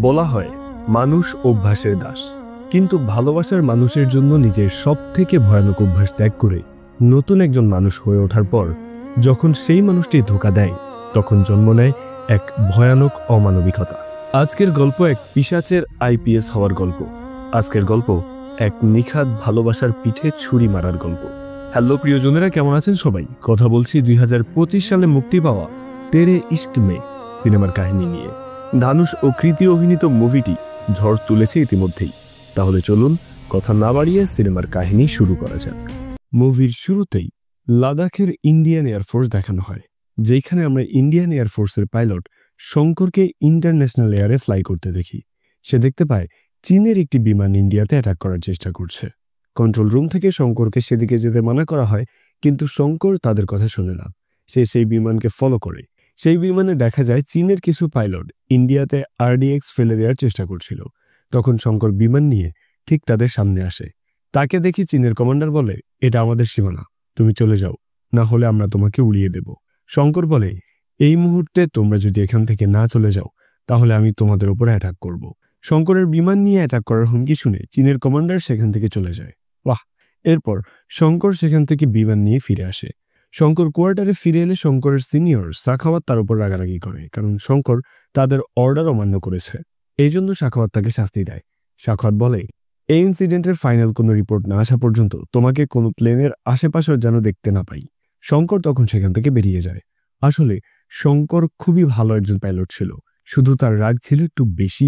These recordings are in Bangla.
বলা হয় মানুষ অভ্যাসের দাস, কিন্তু ভালোবাসার মানুষের জন্য নিজের সবথেকে ভয়ানক অভ্যাস ত্যাগ করে নতুন একজন মানুষ হয়ে ওঠার পর যখন সেই মানুষটি ধোঁকা দেয়, তখন জন্ম নেয় এক ভয়ানক অমানবিকতা। আজকের গল্প এক পিশাচের আইপিএস হওয়ার গল্প। আজকের গল্প এক নিখাত ভালোবাসার পিঠে ছুরি মারার গল্প। হ্যালো প্রিয়জনেরা, কেমন আছেন সবাই? কথা বলছি 2025 সালে মুক্তি পাওয়া তেরে ইশক মে সিনেমার কাহিনী নিয়ে। ধানুষ ও কৃতি অভিনীত মুভিটি ঝড় তুলেছে ইতিমধ্যেই। তাহলে চলুন কথা না বাড়িয়ে সিনেমার কাহিনী শুরু করা যাক। মুভির শুরুতেই লাদাখের ইন্ডিয়ান এয়ারফোর্স দেখানো হয়, যেখানে আমরা ইন্ডিয়ান এয়ারফোর্সের পাইলট শঙ্করকে ইন্টারন্যাশনাল এয়ারে ফ্লাই করতে দেখি। সে দেখতে পায় চীনের একটি বিমান ইন্ডিয়াতে অ্যাটাক করার চেষ্টা করছে। কন্ট্রোল রুম থেকে শঙ্করকে সেদিকে যেতে মানা করা হয়, কিন্তু শঙ্কর তাদের কথা শোনে না। সে সেই বিমানকে ফলো করে। সেই বিমানে দেখা যায় চীনের কিছু পাইলট ইন্ডিয়াতে আরডিএক্স ফেলে দেওয়ার চেষ্টা করছিল। তখন শঙ্কর বিমান নিয়ে ঠিক তাদের সামনে আসে। তাকে দেখি চীনের কমান্ডার বলে, এটা আমাদের সীমানা, তুমি চলে যাও, না হলে আমরা তোমাকে উড়িয়ে দেব। শঙ্কর বলে, এই মুহূর্তে তোমরা যদি এখান থেকে না চলে যাও তাহলে আমি তোমাদের উপর অ্যাটাক করব। শঙ্করের বিমান নিয়ে অ্যাটাক করার হুমকি শুনে চীনের কমান্ডার সেখান থেকে চলে যায়। বাহ! এরপর শঙ্কর সেখান থেকে বিমান নিয়ে ফিরে আসে। শঙ্কর কোয়ার্টারে ফিরে এলে শঙ্করের সিনিয়র সাখাওয়াত তার উপর রাগারাগি করে, কারণ শঙ্কর তাদের অর্ডার অমান্য করেছে। এই জন্য সাখাওয়াত তাকে শাস্তি দেয়। সাখাওয়াত বলে, এই ইনসিডেন্টের ফাইনাল কোনো রিপোর্ট না আসা পর্যন্ত তোমাকে কোনো প্লেনের আশেপাশেও যেন দেখতে না পাই। শঙ্কর তখন সেখান থেকে বেরিয়ে যায়। আসলে শঙ্কর খুবই ভালো একজন পাইলট ছিল, শুধু তার রাগ ছিল একটু বেশি।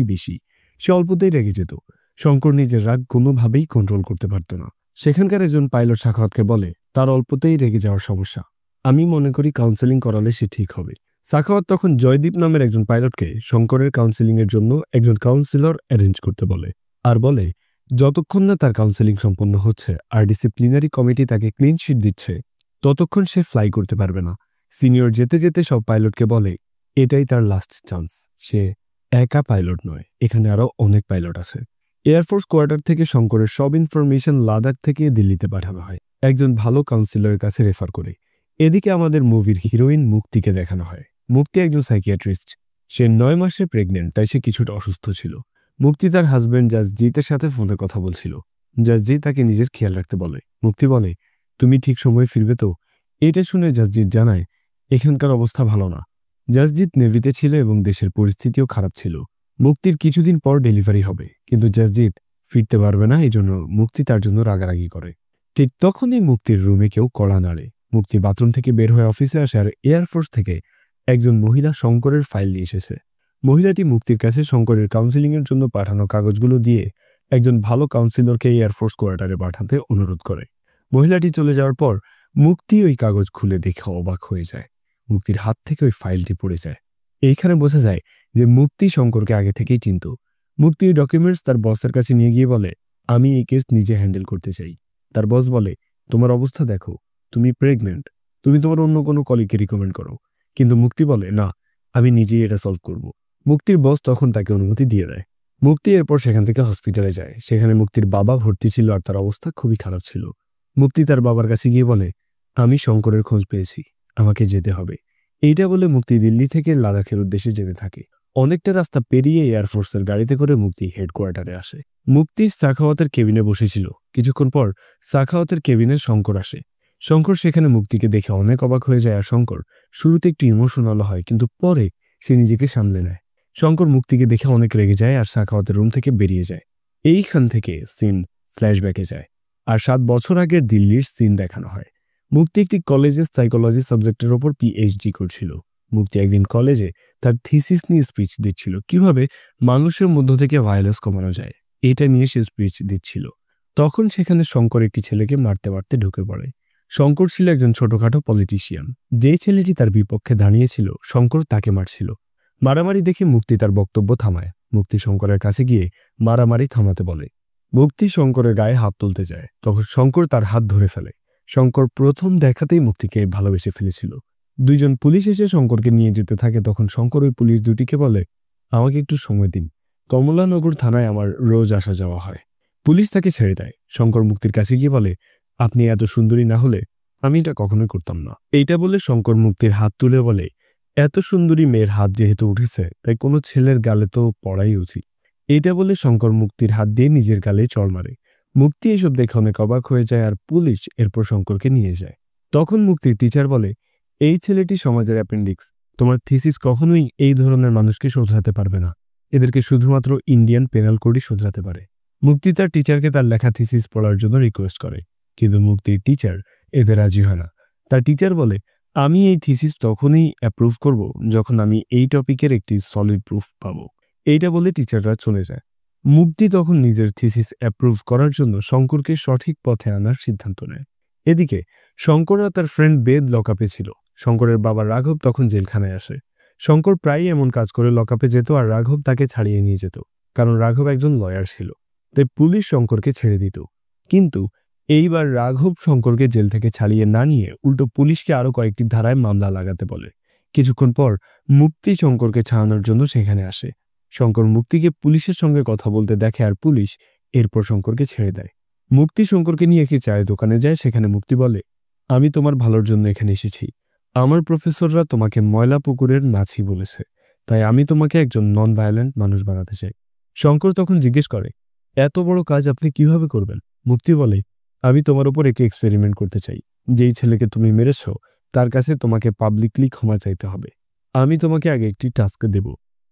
সে অল্পতেই রেগে যেত। শঙ্কর নিজের রাগ কোনোভাবেই কন্ট্রোল করতে পারত না। সেখানকার একজন পাইলট সাখাওয়াতকে বলে, তার অল্পতেই রেগে যাওয়ার সমস্যা, আমি মনে করি কাউন্সেলিং করালে সে ঠিক হবে। সাখাওয়াত তখন জয়দীপ নামের একজন পাইলটকে শঙ্করের কাউন্সেলিং এর জন্য একজন কাউন্সিলর অ্যারেঞ্জ করতে বলে, আর বলে যতক্ষণ না তার কাউন্সেলিং সম্পন্ন হচ্ছে আর ডিসিপ্লিনারি কমিটি তাকে ক্লিন শিট দিচ্ছে, ততক্ষণ সে ফ্লাই করতে পারবে না। সিনিয়র যেতে যেতে সব পাইলটকে বলে, এটাই তার লাস্ট চান্স। সে একা পাইলট নয়, এখানে আরো অনেক পাইলট আছে। এয়ারফোর্স কোয়ার্টার থেকে শঙ্করের সব ইনফরমেশন লাদাখ থেকে দিল্লিতে পাঠানো হয় একজন ভালো কাউন্সিলরের কাছে রেফার করে। এদিকে আমাদের মুভির হিরোইন মুক্তিকে দেখানো হয়। মুক্তি একজন সাইকিয়াট্রিস্ট। সে 9 মাসে প্রেগনেন্ট, তাই সে কিছুটা অসুস্থ ছিল। মুক্তি তার হাজব্যান্ড জাসজিতের সাথে ফোনে কথা বলছিল। জাসজিৎ তাকে নিজের খেয়াল রাখতে বলে। মুক্তি বলে, তুমি ঠিক সময়ে ফিরবে তো? এটা শুনে জাসজিৎ জানায়, এখানকার অবস্থা ভালো না। জাসজিৎ নেভিতে ছিল এবং দেশের পরিস্থিতিও খারাপ ছিল। মুক্তির কিছুদিন পর ডেলিভারি হবে, কিন্তু জাসজিৎ ফিরতে পারবে না, এই জন্য মুক্তি তার জন্য রাগারাগি করে। ঠিক তখনই মুক্তির রুমে কেউ কড়া নাড়ে। মুক্তি বাথরুম থেকে বের হয়ে অফিসে আসে আর এয়ারফোর্স থেকে একজন মহিলা শঙ্করের ফাইল নিয়ে এসেছে। মহিলাটি মুক্তির কাছে শঙ্করের কাউন্সিলিংয়ের জন্য পাঠানো কাগজগুলো দিয়ে একজন ভালো কাউন্সিলরকে এয়ারফোর্স কোয়ার্টারে পাঠাতে অনুরোধ করে। মহিলাটি চলে যাওয়ার পর মুক্তি ওই কাগজ খুলে দেখে অবাক হয়ে যায়। মুক্তির হাত থেকে ওই ফাইলটি পড়ে যায়। এইখানে বোঝা যায় যে মুক্তি শঙ্করকে আগে থেকেই চিনত। মুক্তি ওই ডকুমেন্টস তার বসের কাছে নিয়ে গিয়ে বলে, আমি এই কেস নিজে হ্যান্ডেল করতে চাই। তার বস বলে, তোমার অবস্থা দেখো, তুমি প্রেগনেন্ট, তুমি তোমার অন্য কোনো কলিগকে রিকমেন্ড করো। কিন্তু মুক্তি বলে, না, আমি নিজেই এটা সলভ করব। মুক্তির বস তখন তাকে অনুমতি দিয়ে দেয়। মুক্তি এরপর সেখান থেকে হসপিটালে যায়। সেখানে মুক্তির বাবা ভর্তি ছিল আর তার অবস্থা খুবই খারাপ ছিল। মুক্তি তার বাবার কাছে গিয়ে বলে, আমি শঙ্করের খোঁজ পেয়েছি, আমাকে যেতে হবে। এইটা বলে মুক্তি দিল্লি থেকে লাদাখের উদ্দেশ্যে যেতে থাকে। অনেকটা রাস্তা পেরিয়ে এয়ারফোর্সের গাড়িতে করে মুক্তি হেডকোয়ার্টারে আসে। মুক্তি সাখাওয়াতের কেবিনে বসেছিল। কিছুক্ষণ পর সাখাওয়াতের কেবিনে শঙ্কর আসে। শঙ্কর সেখানে মুক্তিকে দেখে অনেক অবাক হয়ে যায় আর শঙ্কর শুরুতে একটু ইমোশনাল হয়, কিন্তু পরে সে নিজেকে সামলে নেয়। শঙ্কর মুক্তিকে দেখে অনেক রেগে যায় আর সাখাওয়াতের রুম থেকে বেরিয়ে যায়। এইখান থেকে সিন ফ্ল্যাশব্যাকে যায় আর 7 বছর আগের দিল্লির সিন দেখানো হয়। মুক্তি একটি কলেজে সাইকোলজি সাবজেক্টের ওপর পিএইচডি করছিল। মুক্তি একদিন কলেজে তার থিসিস নিয়ে স্পিচ দিচ্ছিল, কিভাবে মানুষের মধ্য থেকে ভায়োলেন্স কমানো যায়, এটা নিয়ে সে স্পিচ দিচ্ছিল। তখন সেখানে শঙ্কর একটি ছেলেকে মারতে মারতে ঢুকে পড়ে। শঙ্কর ছিল একজন ছোটখাটো পলিটিশিয়ান। যেই ছেলেটি তার বিপক্ষে দাঁড়িয়েছিল, শঙ্কর তাকে মারছিল। মারামারি দেখে মুক্তি তার বক্তব্য থামায়। মুক্তি শঙ্করের কাছে গিয়ে মারামারি থামাতে বলে। মুক্তি শঙ্করের গায়ে হাত তুলতে যায়, তখন শঙ্কর তার হাত ধরে ফেলে। শঙ্কর প্রথম দেখাতেই মুক্তিকে ভালোবেসে ফেলেছিল। দুইজন পুলিশ এসে শঙ্করকে নিয়ে যেতে থাকে। তখন শঙ্কর ওই পুলিশ দুটিকে বলে, আমাকে একটু সময় দিন, কমলানগর থানায় আমার রোজ আসা যাওয়া হয়। পুলিশ তাকে ছেড়ে দেয়। শঙ্কর মুক্তির কাছে গিয়ে বলে, আপনি এত সুন্দরী না হলে আমি এটা কখনোই করতাম না। এইটা বলে শঙ্কর মুক্তির হাত তুলে বলে, এত সুন্দরী মেয়ের হাত যেহেতু উঠেছে তাই কোনো ছেলের গালে তো পড়াই উচিত। এটা বলে শঙ্কর মুক্তির হাত দিয়ে নিজের গালে চড় মারে। মুক্তি এসব দেখে অনেক অবাক হয়ে যায় আর পুলিশ এরপর শঙ্করকে নিয়ে যায়। তখন মুক্তির টিচার বলে, এই ছেলেটি সমাজের অ্যাপেন্ডিক্স। তোমার থিসিস কখনোই এই ধরনের মানুষকে শোধরাতে পারবে না। এদেরকে শুধুমাত্র ইন্ডিয়ান পেনাল কোডই শোধরাতে পারে। মুক্তি তার টিচারকে তার লেখা থিসিস পড়ার জন্য রিকোয়েস্ট করে, কিন্তু মুক্তির টিচার এতে রাজি হয় না। তার টিচার বলে, আমি এই থিসিস তখনই অ্যাপ্রুভ করব যখন আমি এই টপিকের একটি সলিড প্রুফ পাবো। এইটা বলে টিচাররা চলে যায়। মুক্তি তখন নিজের থিসিস অ্যাপ্রুভ করার জন্য শঙ্করকে সঠিক পথে আনার সিদ্ধান্ত নেয়। এদিকে শঙ্কর আর তার ফ্রেন্ড বেদ লকআপে ছিল। শঙ্করের বাবা রাঘব তখন জেলখানায় আসে। শঙ্কর প্রায়ই এমন কাজ করে লকআপে যেত আর রাঘব তাকে ছাড়িয়ে নিয়ে যেত, কারণ রাঘব একজন লয়ার ছিল। তাই পুলিশ শঙ্করকে ছেড়ে দিত। কিন্তু এইবার রাঘব শঙ্করকে জেল থেকে ছাড়িয়ে না নিয়ে উল্টো পুলিশকে আরো কয়েকটি ধারায় মামলা লাগাতে বলে। কিছুক্ষণ পর মুক্তি শঙ্করকে ছাড়ানোর জন্য সেখানে আসে। শঙ্কর মুক্তিকে পুলিশের সঙ্গে কথা বলতে দেখে আর পুলিশ এরপর শঙ্করকে ছেড়ে দেয়। মুক্তি শঙ্করকে নিয়ে একটি চায়ের দোকানে যায়। সেখানে মুক্তি বলে, আমি তোমার ভালোর জন্য এখানে এসেছি। আমার প্রফেসররা তোমাকে ময়লা পুকুরের মাছি বলেছে, তাই আমি তোমাকে একজন নন ভায়োলেন্ট মানুষ বানাতে চাই। শঙ্কর তখন জিজ্ঞেস করে, এত বড় কাজ আপনি কিভাবে করবেন? মুক্তি বলে, আমি তোমার উপর একটি এক্সপেরিমেন্ট করতে চাই। যেই ছেলেকে তুমি মেরেছ তার কাছে তোমাকে পাবলিকলি ক্ষমা চাইতে হবে। আমি তোমাকে আগে একটি টাস্ক দেব।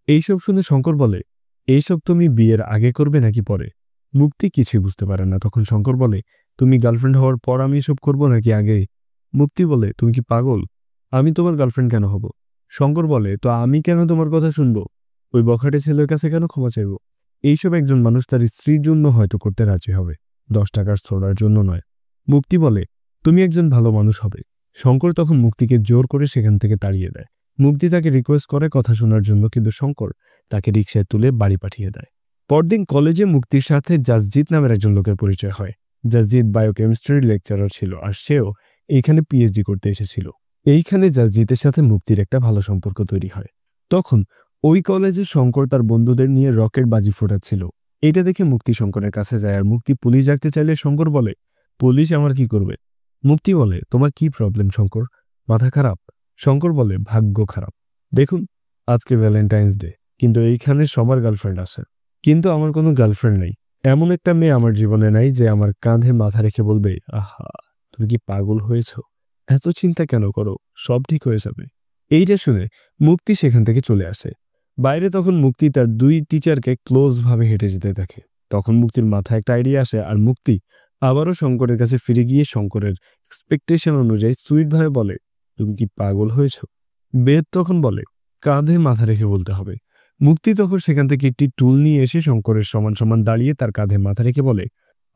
এইসব শুনে শঙ্কর বলে, এইসব তুমি বিয়ের আগে করবে নাকি পরে? মুক্তি কিছুই বুঝতে পারে না। তখন শঙ্কর বলে, তুমি গার্লফ্রেন্ড হওয়ার পর আমি এসব করবো নাকি আগে? মুক্তি বলে, তুমি কি পাগল? আমি তোমার গার্লফ্রেন্ড কেন হব? শঙ্কর বলে, তো আমি কেন তোমার কথা শুনবো? ওই বখাটে ছেলের কাছে কেন ক্ষমা চাইব? এইসব একজন মানুষ তার স্ত্রীর জন্য হয়তো করতে রাজি হবে, 10 টাকার ছোড়ার জন্য নয়। মুক্তি বলে, তুমি একজন ভালো মানুষ হবে। শঙ্কর তখন মুক্তিকে জোর করে সেখান থেকে তাড়িয়ে দেয়। মুক্তি তাকে রিকোয়েস্ট করে কথা শোনার জন্য, কিন্তু শঙ্কর তাকে রিকশায় তুলে বাড়ি পাঠিয়ে দেয়। পরদিন কলেজে মুক্তির সাথে জাসজিৎ নামের একজন লোকের পরিচয় হয়। জাসজিৎ বায়োকেমিস্ট্রির লেকচারার ছিল আর সেও এইখানে পিএইচডি করতে এসেছিল। এইখানে জাসজিতের সাথে মুক্তির একটা ভালো সম্পর্ক তৈরি হয়। তখন ওই কলেজে শঙ্কর তার বন্ধুদের নিয়ে রকেট বাজি ফোটাচ্ছিল। এটা দেখে মুক্তি শঙ্করের কাছে যায় আর মুক্তি পুলিশ ডাকতে চাইলে শঙ্কর বলে, পুলিশ আমার কি করবে? মুক্তি বলে, তোমার কি প্রবলেম শঙ্কর? মাথা খারাপ? শঙ্কর বলে, ভাগ্য খারাপ। দেখুন, আজকে ভ্যালেন্টাইন্স ডে, কিন্তু এইখানে সবার গার্লফ্রেন্ড আছে, কিন্তু আমার কোনো গার্লফ্রেন্ড নেই। এমন একটা মেয়ে আমার জীবনে নাই যে আমার কাঁধে মাথা রেখে বলবে, আহা তুমি কি পাগল হয়েছ? এত চিন্তা কেন করো? সব ঠিক হয়ে যাবে। এইটা শুনে মুক্তি সেখান থেকে চলে আসে। বাইরে তখন মুক্তি তার 2 টিচারকে ক্লোজ ভাবে হেঁটে যেতে দেখে। তখন মুক্তির মাথায় একটা আইডিয়া আসে আর মুক্তি আবারও শঙ্করের কাছে ফিরে গিয়ে শঙ্করের এক্সপেকটেশন অনুযায়ী সুইটভাবে বলে, তুমি কি পাগল হয়েছ? বেদ তখন বলে, কাঁধে মাথা রেখে বলতে হবে। মুক্তি তখন সেখান থেকে একটি টুল নিয়ে এসে শঙ্করের সমান সমান দাঁড়িয়ে তার কাঁধে মাথা রেখে বলে,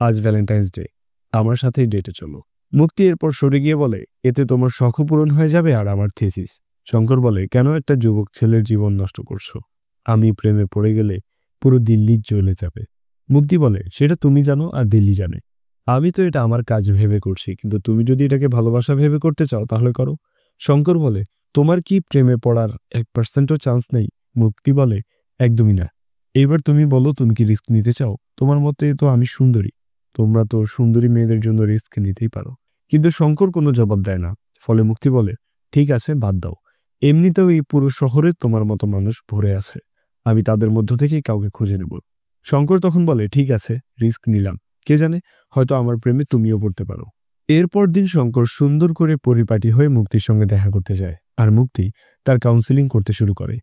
আজ ভ্যালেন্টাইন্স ডে, আমার সাথেই ডেটে চলো। মুক্তি এরপর সরে গিয়ে বলে, এতে তোমার শখও পূরণ হয়ে যাবে আর আমার থিসিস। শঙ্কর বলে, কেন একটা যুবক ছেলের জীবন নষ্ট করছো? আমি প্রেমে পড়ে গেলে পুরো দিল্লি জ্বলে যাবে। মুক্তি বলে, সেটা তুমি জানো আর দিল্লি জানে। আমি তো এটা আমার কাজ ভেবে করছি, কিন্তু তুমি যদি এটাকে ভালোবাসা ভেবে করতে চাও তাহলে করো। শঙ্কর বলে, তোমার কি প্রেমে পড়ার 1%ও চান্স নেই? মুক্তি বলে, একদমই না। এবার তুমি বলো, তুমি কি রিস্ক নিতে চাও? তোমার মতে তো আমি সুন্দরী, তোমরা তো সুন্দরী মেয়েদের জন্য রিস্ক নিতেই পারো। কিন্তু শঙ্কর কোনো জবাব দেয় না। ফলে মুক্তি বলে, ঠিক আছে, বাদ দাও। এমনিতেও এই পুরো শহরে তোমার মতো মানুষ ভরে আছে, আমি তাদের মধ্য থেকেই কাউকে খুঁজে নেব। শঙ্কর তখন বলে, ঠিক আছে, রিস্ক নিলাম। কে জানে, হয়তো আমার প্রেমে তুমিও পড়তে পারো। এরপর দিন শঙ্কর সুন্দর করে পরিপাটি হয়ে মুক্তির সঙ্গে দেখা করতে যায় আর মুক্তি তার কাউন্সিলিং করতে শুরু করে।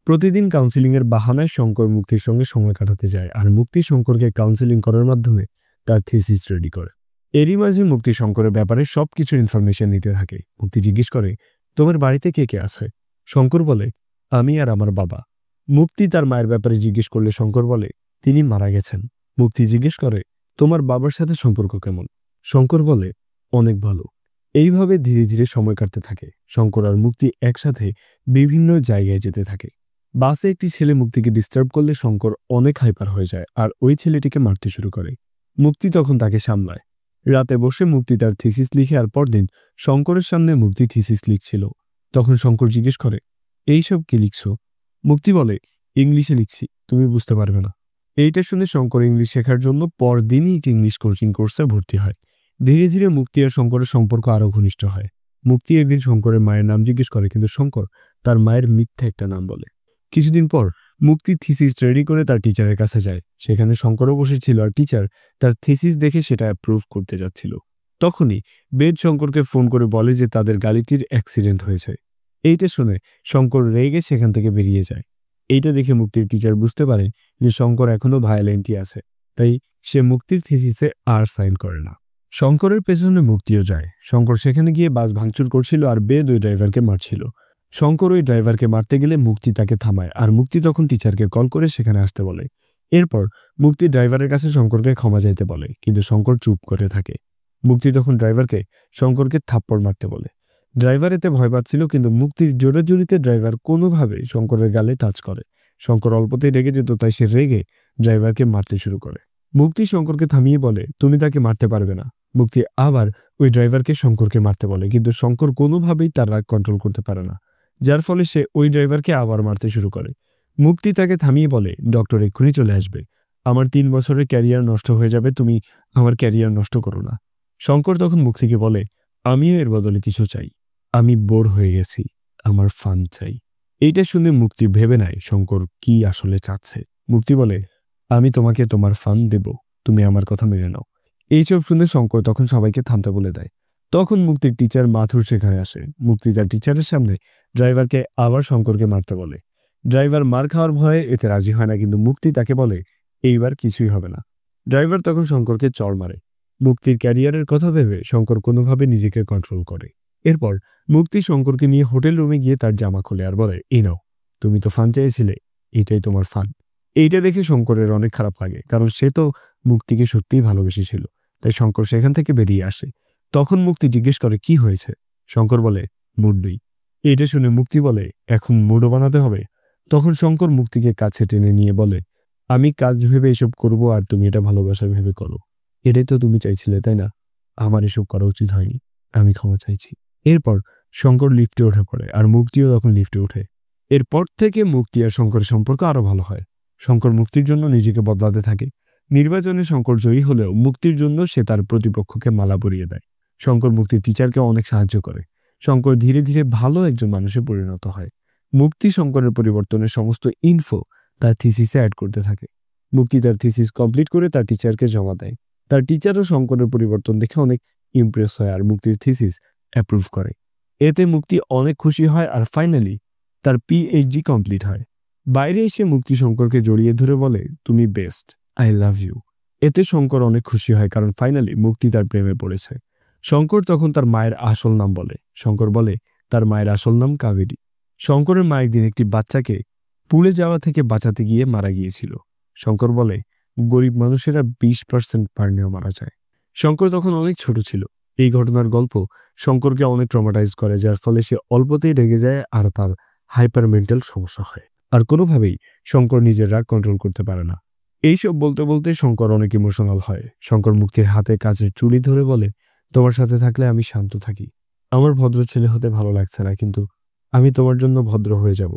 প্রতিদিন কাউন্সিলিংয়ের বাহানায় শঙ্কর মুক্তির সঙ্গে সময় কাটাতে যায় আর মুক্তি শঙ্করকে কাউন্সিলিং করার মাধ্যমে তার থিসিস রেডি করে। এরই মাঝে মুক্তি শঙ্করের ব্যাপারে সবকিছুর ইনফরমেশন নিতে থাকে। মুক্তি জিজ্ঞেস করে, তোমার বাড়িতে কে কে আছে? শঙ্কর বলে, আমি আর আমার বাবা। মুক্তি তার মায়ের ব্যাপারে জিজ্ঞেস করলে শঙ্কর বলে, তিনি মারা গেছেন। মুক্তি জিজ্ঞেস করে, তোমার বাবার সাথে সম্পর্ক কেমন? শঙ্কর বলে, অনেক ভালো। এইভাবে ধীরে ধীরে সময় কাটতে থাকে। শঙ্কর আর মুক্তি একসাথে বিভিন্ন জায়গায় যেতে থাকে। বাসে একটি ছেলে মুক্তিকে ডিস্টার্ব করলে শঙ্কর অনেক হাইপার হয়ে যায় আর ওই ছেলেটিকে মারতে শুরু করে। মুক্তি তখন তাকে সামলায়। রাতে বসে মুক্তি তার থিসিস লিখে আর পরদিন শঙ্করের সামনে মুক্তি থিসিস লিখছিল। তখন শঙ্কর জিজ্ঞেস করে, এইসব কি লিখছো? মুক্তি বলে, ইংলিশে লিখছি, তুমি বুঝতে পারবে না। এইটা শুনে শঙ্কর ইংলিশ শেখার জন্য পরদিনই একটি ইংলিশ কোচিং কোর্সে ভর্তি হয়। ধীরে ধীরে মুক্তি আর শঙ্করের সম্পর্ক আরও ঘনিষ্ঠ হয়। মুক্তি একদিন শঙ্করের মায়ের নাম জিজ্ঞেস করে, কিন্তু শঙ্কর তার মায়ের মিথ্যা একটা নাম বলে। কিছুদিন পর মুক্তি থিসিস রেডি করে তার টিচারের কাছে যায়। সেখানে শঙ্করও বসেছিল, আর টিচার তার থিসিস দেখে সেটা অ্যাপ্রুভ করতে যাচ্ছিল। তখনই বেদ শঙ্করকে ফোন করে বলে যে তাদের গাড়িটির অ্যাক্সিডেন্ট হয়েছে। এইটা শুনে শঙ্কর রেগে সেখান থেকে বেরিয়ে যায়। এইটা দেখে মুক্তির টিচার বুঝতে পারে যে শঙ্কর এখনো ভায়োলেন্টই আছে, তাই সে মুক্তির থিসিসে আর সাইন করে না। শঙ্করের পেছনে মুক্তিও যায়। শঙ্কর সেখানে গিয়ে বাস ভাঙচুর করছিল, আর বেদ ওই ড্রাইভারকে মারছিল। শঙ্কর ওই ড্রাইভারকে মারতে গেলে মুক্তি তাকে থামায়, আর মুক্তি তখন টিচারকে কল করে সেখানে আসতে বলে। এরপর মুক্তি ড্রাইভারের কাছে শঙ্করকে ক্ষমা চাইতে বলে, কিন্তু শঙ্কর চুপ করে থাকে। মুক্তি তখন ড্রাইভারকে শঙ্করকে থাপ্পড় মারতে বলে। ড্রাইভার এতে ভয় পাচ্ছিল, কিন্তু মুক্তির জোরাজুরিতে ড্রাইভার কোনোভাবে শঙ্করের গালে টাচ করে। শঙ্কর অল্পতেই রেগে যেত, তাই সে রেগে ড্রাইভারকে মারতে শুরু করে। মুক্তি শঙ্করকে থামিয়ে বলে, তুমি তাকে মারতে পারবে না। মুক্তি আবার ওই ড্রাইভারকে শঙ্করকে মারতে বলে, কিন্তু শঙ্কর কোনোভাবেই তার রাগ কন্ট্রোল করতে পারে না, যার ফলে সে ওই ড্রাইভারকে আবার মারতে শুরু করে। মুক্তি তাকে থামিয়ে বলে, ডক্টর এক্ষুনি চলে আসবে, আমার 3 বছরের ক্যারিয়ার নষ্ট হয়ে যাবে, তুমি আমার ক্যারিয়ার নষ্ট করো না। শঙ্কর তখন মুক্তিকে বলে, আমিও এর বদলে কিছু চাই, আমি বোর হয়ে গেছি, আমার ফান চাই। এইটা শুনে মুক্তি ভেবে নেয় শঙ্কর কি আসলে চাচ্ছে। মুক্তি বলে, আমি তোমাকে তোমার ফান দেব, তুমি আমার কথা মেনে নাও। এইসব শুনে শঙ্কর তখন সবাইকে থামতে বলে দেয়। তখন মুক্তির টিচার মাথুর সেখানে আসে। মুক্তি তার টিচারের সামনে ড্রাইভারকে আবার শঙ্করকে মারতে বলে। ড্রাইভার মার খাওয়ার ভয়ে এতে রাজি হয় না, কিন্তু মুক্তি তাকে বলে এইবার কিছুই হবে না। ড্রাইভার তখন শঙ্করকে চড় মারে। মুক্তির ক্যারিয়ারের কথা ভেবে শঙ্কর কোনোভাবে নিজেকে কন্ট্রোল করে। এরপর মুক্তি শঙ্করকে নিয়ে হোটেল রুমে গিয়ে তার জামা খোলে আর বলে, এই নাও, তুমি তো ফান চেয়েছিলে, এটাই তোমার ফান। এইটা দেখে শঙ্করের অনেক খারাপ লাগে, কারণ সে তো মুক্তিকে সত্যিই ভালোবেসেছিল। তাই শঙ্কর সেখান থেকে বেরিয়ে আসে। তখন মুক্তি জিজ্ঞেস করে, কি হয়েছে? শঙ্কর বলে, মুড নেই। এটা শুনে মুক্তি বলে, এখন মুডও বানাতে হবে? তখন শঙ্কর মুক্তিকে কাছে টেনে নিয়ে বলে, আমি কাজ ভেবে এসব করব, আর তুমি এটা ভালোবাসা ভেবে করো। এটাই তো তুমি চাইছিলে, তাই না? আমার এসব করা উচিত হয়নি, আমি ক্ষমা চাইছি। এরপর শঙ্কর লিফটে উঠে পড়ে, আর মুক্তিও তখন লিফটে ওঠে। এরপর থেকে মুক্তি আর শঙ্করের সম্পর্ক আরো ভালো হয়। শঙ্কর মুক্তির জন্য নিজেকে বদলাতে থাকে। নির্বাচনে শঙ্কর জয়ী হলেও মুক্তির জন্য সে তার প্রতিপক্ষকে মালা পরিয়ে দেয়। শঙ্কর মুক্তির টিচারকে অনেক সাহায্য করে। শঙ্কর ধীরে ধীরে ভালো একজন মানুষে পরিণত হয়। মুক্তি শঙ্করের পরিবর্তনের সমস্ত ইনফো তার থিসিসে অ্যাড করতে থাকে। মুক্তি তার থিসিস কমপ্লিট করে তার টিচারকে জমা দেয়। তার টিচারও শঙ্করের পরিবর্তন দেখে অনেক ইমপ্রেস হয়, আর মুক্তির থিসিস অ্যাপ্রুভ করে। এতে মুক্তি অনেক খুশি হয়, আর ফাইনালি তার পিএইচডি কমপ্লিট হয়। বাইরে এসে মুক্তি শঙ্করকে জড়িয়ে ধরে বলে, তুমি বেস্ট, আই লাভ ইউ। এতে শঙ্কর অনেক খুশি হয়, কারণ ফাইনালি মুক্তি তার প্রেমে পড়েছে। শঙ্কর তখন তার মায়ের আসল নাম বলে। শঙ্কর বলে তার মায়ের আসল নাম কাবেরী। শঙ্করের মা একদিন একটি বাচ্চাকে পুড়ে যাওয়া থেকে বাঁচাতে গিয়ে মারা গিয়েছিল। শঙ্কর বলে, গরিব মানুষেরা 20% পার্নেও মারা যায়। শঙ্কর তখন অনেক ছোট ছিল। এই ঘটনার গল্প শঙ্করকে অনেক ট্রমাটাইজ করে, যার ফলে সে অল্পতেই রেগে যায়, আর তার হাইপার মেন্টাল সমস্যা হয়। আর কোনোভাবেই শঙ্কর নিজের রাগ কন্ট্রোল করতে পারে না। এইসব বলতে বলতে শঙ্কর অনেক ইমোশনাল হয়। শঙ্কর মুক্তির হাতে কাচের চুড়ি ধরে বলে, তোমার সাথে থাকলে আমি শান্ত থাকি। আমার ভদ্র ছেলে হতে ভালো লাগছে না, কিন্তু আমি তোমার জন্য ভদ্র হয়ে যাব।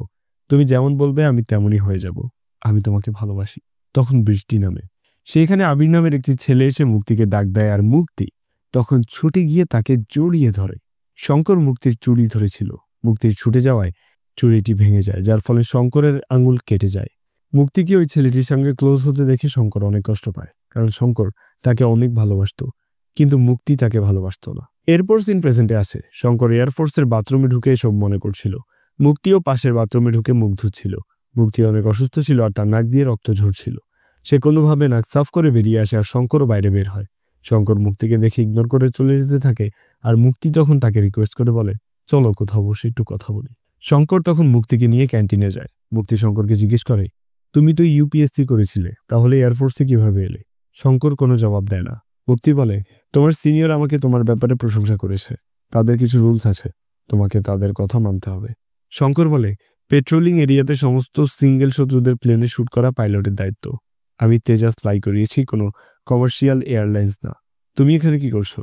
তুমি যেমন বলবে আমি তেমনই হয়ে যাব। আমি তোমাকে ভালোবাসি। তখন বৃষ্টি নামে। সেখানে আবির নামের একটি ছেলে এসে মুক্তিকে ডাক দেয়, আর মুক্তি তখন ছুটে গিয়ে তাকে জড়িয়ে ধরে। শঙ্কর মুক্তির চুড়ি ধরেছিল। মুক্তির ছুটে যাওয়ায় চুড়িটি ভেঙে যায়, যার ফলে শঙ্করের আঙুল কেটে যায়। মুক্তিকে ওই ছেলেটির সঙ্গে ক্লোজ হতে দেখে শঙ্কর অনেক কষ্ট পায়, কারণ শঙ্কর তাকে অনেক ভালোবাসতো, কিন্তু মুক্তি তাকে ভালোবাসত না। এরপর সিন প্রেজেন্টে আসে। শঙ্কর এয়ারফোর্সের বাথরুমে ঢুকে এসব মনে করছিল। মুক্তিও পাশের বাথরুমে ঢুকে মুখ ধুচ্ছিল। মুক্তি অনেক অসুস্থ ছিল, আর তার নাক দিয়ে রক্ত ঝরছিল। সে কোনোভাবে নাক সাফ করে বেরিয়ে আসে, আর শঙ্করও বাইরে বের হয়। শঙ্কর মুক্তিকে দেখে ইগনোর করে চলে যেতে থাকে, আর মুক্তি তখন তাকে রিকোয়েস্ট করে বলে, চলো কোথাও বসে একটু কথা বলি। শঙ্কর তখন মুক্তিকে নিয়ে ক্যান্টিনে যায়। মুক্তি শঙ্করকে জিজ্ঞেস করে, তুমি তো ইউপিএসসি করেছিলে, তাহলে এয়ারফোর্সে কিভাবে এলে? শঙ্কর কোনো জবাব দেয় না। মুক্তি বলে, তোমার সিনিয়র আমাকে তোমার ব্যাপারে প্রশংসা করেছে, তাদের কিছু রুলস আছে, তোমাকে তাদের কথা মানতে হবে। শঙ্কর বলে, পেট্রোলিং এরিয়াতে সমস্ত সিঙ্গেল শত্রুদের প্লেনে শুট করা পাইলটের দায়িত্ব। আমি তেজাস ফ্লাই করিয়েছি, কোনো কমার্শিয়াল এয়ারলাইন্স না। তুমি এখানে কি করছো?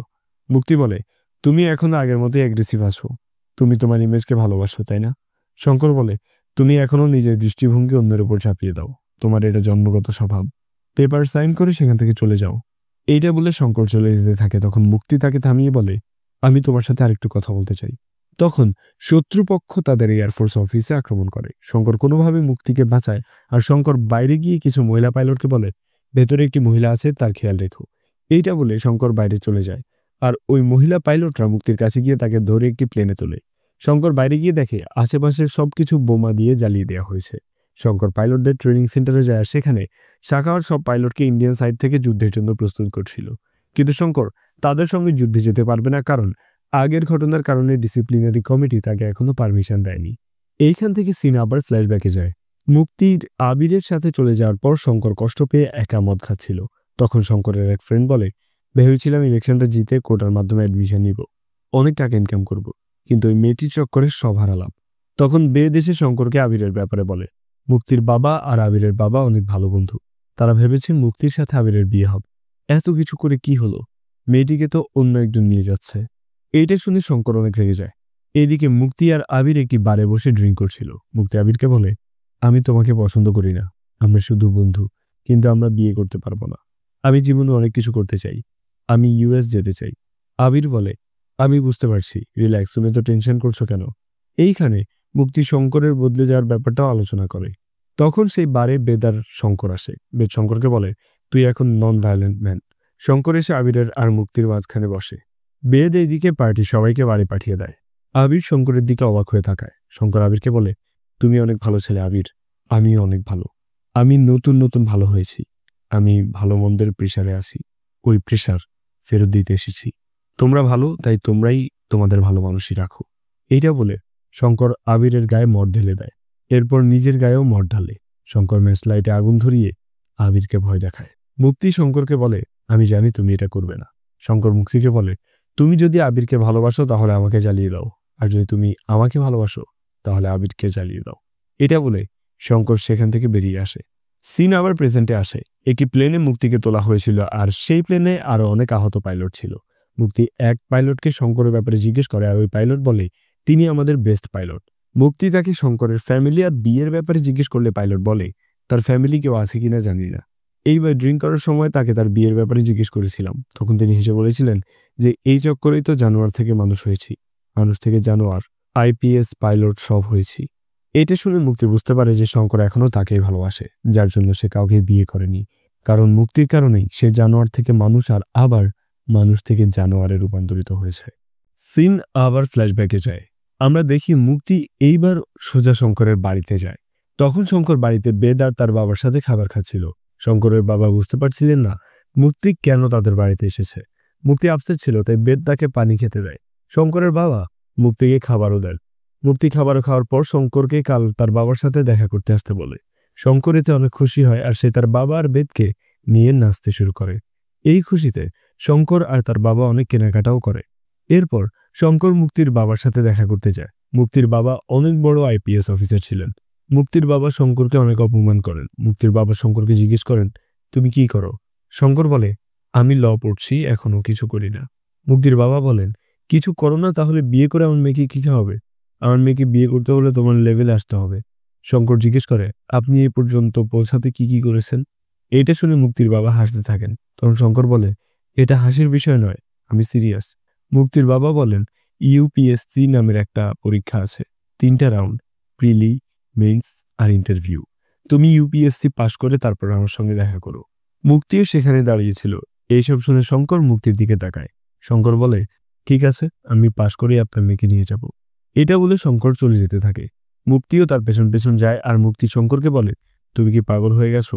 মুক্তি বলে, তুমি এখনো আগের মতোই অ্যাগ্রেসিভ আছো। তুমি তোমার ইমেজকে ভালোবাসো, তাই না? শঙ্কর বলে, তুমি এখনো নিজের দৃষ্টিভঙ্গি অন্যের উপর চাপিয়ে দাও, তোমার এটা জন্মগত স্বভাব। পেপার সাইন করে সেখান থেকে চলে যাও। এইটা বলে শঙ্কর চলে যেতে থাকে। তখন মুক্তি তাকে থামিয়ে বলে, আমি তোমার সাথে আরেকটু কথা বলতে চাই। তখন শত্রুপক্ষ তাদের এয়ারফোর্স অফিসে আক্রমণ করে। শঙ্কর কোনোভাবে মুক্তিকে বাঁচায় আর শঙ্কর বাইরে গিয়ে কিছু মহিলা পাইলটকে বলে, ভেতরে একটি মহিলা আছে, তার খেয়াল রেখো। এইটা বলে শঙ্কর বাইরে চলে যায়। আর ওই মহিলা পাইলটরা মুক্তির কাছে গিয়ে তাকে ধরে একটি প্লেনে তোলে। শঙ্কর বাইরে গিয়ে দেখে আশেপাশের সবকিছু বোমা দিয়ে জ্বালিয়ে দেওয়া হয়েছে। শঙ্কর পাইলটদের ট্রেনিং সেন্টারে যায়, সেখানে সাখাওয়াত সব পাইলটকে ইন্ডিয়ান সাইড থেকে যুদ্ধের জন্য প্রস্তুত করছিল। কিন্তু শঙ্কর তাদের সঙ্গে যুদ্ধে যেতে পারবে না, কারণ আগের ঘটনার কারণে ডিসিপ্লিনারি কমিটি তাকে এখনো পারমিশন দেয়নি। এইখান থেকে সিন আবার ফ্ল্যাশব্যাকে যায়। মুক্তির আবিরের সাথে চলে যাওয়ার পর শঙ্কর কষ্ট পেয়ে একা মদ খাচ্ছিল। তখন শঙ্করের এক ফ্রেন্ড বলে, ভেবেছিলাম ইলেকশনটা জিতে কোটার মাধ্যমে অ্যাডমিশন নিব, অনেক টাকা ইনকাম করব, কিন্তু ওই মেয়েটির চক্করে সব হারালাম। তখন বেদ এসে শঙ্করকে আবিরের ব্যাপারে বলে। মুক্তির বাবা আর আবিরের বাবা অনেক ভালো বন্ধু। তারা ভেবেছে মুক্তির সাথে আবিরের বিয়ে হবে। এত কিছু করে কি হলো, মেয়েটিকে তো অন্য একজন নিয়ে যাচ্ছে। এইটা শুনে শঙ্কর অনেক রেগে যায়। এইদিকে মুক্তি আর আবির একটি বারে বসে ড্রিঙ্ক করছিল। মুক্তি আবিরকে বলে, আমি তোমাকে পছন্দ করি না, আমরা শুধু বন্ধু, কিন্তু আমরা বিয়ে করতে পারবো না। আমি জীবনে অনেক কিছু করতে চাই, আমি ইউএস যেতে চাই। আবির বলে, আমি বুঝতে পারছি, রিল্যাক্স, তুমি তো টেনশন করছো কেন। এইখানে মুক্তি শঙ্করের বদলে যাওয়ার ব্যাপারটাও আলোচনা করে। তখন সেই বারে বেদ আর শঙ্কর আসে। বেদ শঙ্করকে বলে, তুই এখন নন ভায়োলেন্ট ম্যান। শঙ্কর এসে আবিরের আর মুক্তির মাঝখানে বসে। বেদ এইদিকে পার্টি সবাইকে বাড়ি পাঠিয়ে দেয়। আবির শঙ্করের দিকে অবাক হয়ে থাকায় শঙ্কর আবিরকে বলে, তুমি অনেক ভালো ছেলে আবির, আমিও অনেক ভালো। আমি নতুন নতুন ভালো হয়েছি, আমি ভালো মন্দের প্রেশারে আছি, ওই প্রেশার ফেরত দিতে এসেছি। তোমরা ভালো, তাই তোমরাই তোমাদের ভালো মানুষই রাখো। এইটা বলে শঙ্কর আবিরের গায়ে মদ ঢেলে দেয়। এরপর নিজের গায়েও মদ ঢালে। শঙ্কর ম্যাচ লাইটে আগুন ধরিয়ে আবিরকে ভয় দেখায়। মুক্তি শঙ্করকে বলে, আমি জানি তুমি এটা করবে না। শঙ্কর মুক্তিকে বলে, তুমি যদি আবিরকে ভালোবাসো তাহলে আমাকে জ্বালিয়ে দাও, আর যদি তুমি আমাকে ভালোবাসো তাহলে আবিরকে জ্বালিয়ে দাও। এটা বলে শঙ্কর সেখান থেকে বেরিয়ে আসে। সিন আবার প্রেজেন্টে আসে। একটি প্লেনে মুক্তিকে তোলা হয়েছিল, আর সেই প্লেনে আরো অনেক আহত পাইলট ছিল। মুক্তি এক পাইলটকে শঙ্করের ব্যাপারে জিজ্ঞেস করে, আর ওই পাইলট বলে, তিনি আমাদের বেস্ট পাইলট। মুক্তি তাকে শঙ্করের ফ্যামিলি আর বিয়ের ব্যাপারে জিজ্ঞেস করলে পাইলট বলে, তার ফ্যামিলি কেউ আছে কিনা জানি না। এইবার ড্রিঙ্ক করার সময় তাকে তার বিয়ের ব্যাপারে জিজ্ঞেস করেছিলাম, তখন তিনি হেসে বলেছিলেন যে এই চক্করেই তো জানোয়ার থেকে মানুষ হয়েছি, মানুষ থেকে জানোয়ার, আইপিএস পাইলট সব হয়েছি। এটা শুনে মুক্তি বুঝতে পারে যে শঙ্কর এখনো তাকেই ভালোবাসে, যার জন্য সে কাউকে বিয়ে করেনি। কারণ মুক্তির কারণেই সে জানোয়ার থেকে মানুষ আর আবার মানুষ থেকে জানোয়ারে রূপান্তরিত হয়েছে। সিন আবার ফ্ল্যাশব্যাকে যায়। আমরা দেখি মুক্তি এইবার সোজা শঙ্করের বাড়িতে যায়। তখন শঙ্কর বাড়িতে বেদ আর তার বাবার সাথে খাবার খাচ্ছিল। শঙ্করের বাবা বুঝতে পারছিলেন না মুক্তি কেন তাদের বাড়িতে এসেছে। মুক্তি আপসেট ছিল, তাই বেদ তাকে পানি খেতে দেয়। শঙ্করের বাবা মুক্তিকে খাবারও দেন। মুক্তি খাবারও খাওয়ার পর শঙ্করকে কাল তার বাবার সাথে দেখা করতে আসতে বলে। শঙ্কর এতে অনেক খুশি হয়, আর সে তার বাবা আর বেদকে নিয়ে নাচতে শুরু করে। এই খুশিতে শঙ্কর আর তার বাবা অনেক কেনাকাটাও করে। এরপর শঙ্কর মুক্তির বাবার সাথে দেখা করতে যায়। মুক্তির বাবা অনেক বড় আইপিএস অফিসার ছিলেন। মুক্তির বাবা শঙ্করকে অনেক অপমান করেন। মুক্তির বাবা শঙ্করকে জিজ্ঞেস করেন, তুমি কি করো? শঙ্কর বলে, আমি ল পড়ছি, এখনো কিছু করি না। মুক্তির বাবা বলেন, কিছু করো না তাহলে বিয়ে করে আমার মেয়েকে কি হবে? আমার মেয়েকে বিয়ে করতে হলে তোমার লেভেলে আসতে হবে। শঙ্কর জিজ্ঞেস করে, আপনি এই পর্যন্ত পৌঁছাতে কি কি করেছেন? এইটা শুনে মুক্তির বাবা হাসতে থাকেন। তখন শঙ্কর বলে, এটা হাসির বিষয় নয়, আমি সিরিয়াস। মুক্তির বাবা বলেন, ইউপিএসসি নামের একটা পরীক্ষা আছে, 3টা রাউন্ড, প্রিলি, মেইনস আর ইন্টারভিউ। তুমি ইউপিএসসি পাশ করে তারপর আমার সঙ্গে দেখা করো। মুক্তিও সেখানে দাঁড়িয়েছিল। এইসব শুনে শঙ্কর মুক্তির দিকে তাকায়। শঙ্কর বলে, ঠিক আছে, আমি পাশ করে আপনার মেয়েকে নিয়ে যাব। এটা বলে শঙ্কর চলে যেতে থাকে। মুক্তিও তার পেছন পেছন যায়, আর মুক্তি শঙ্করকে বলে, তুমি কি পাগল হয়ে গেছো?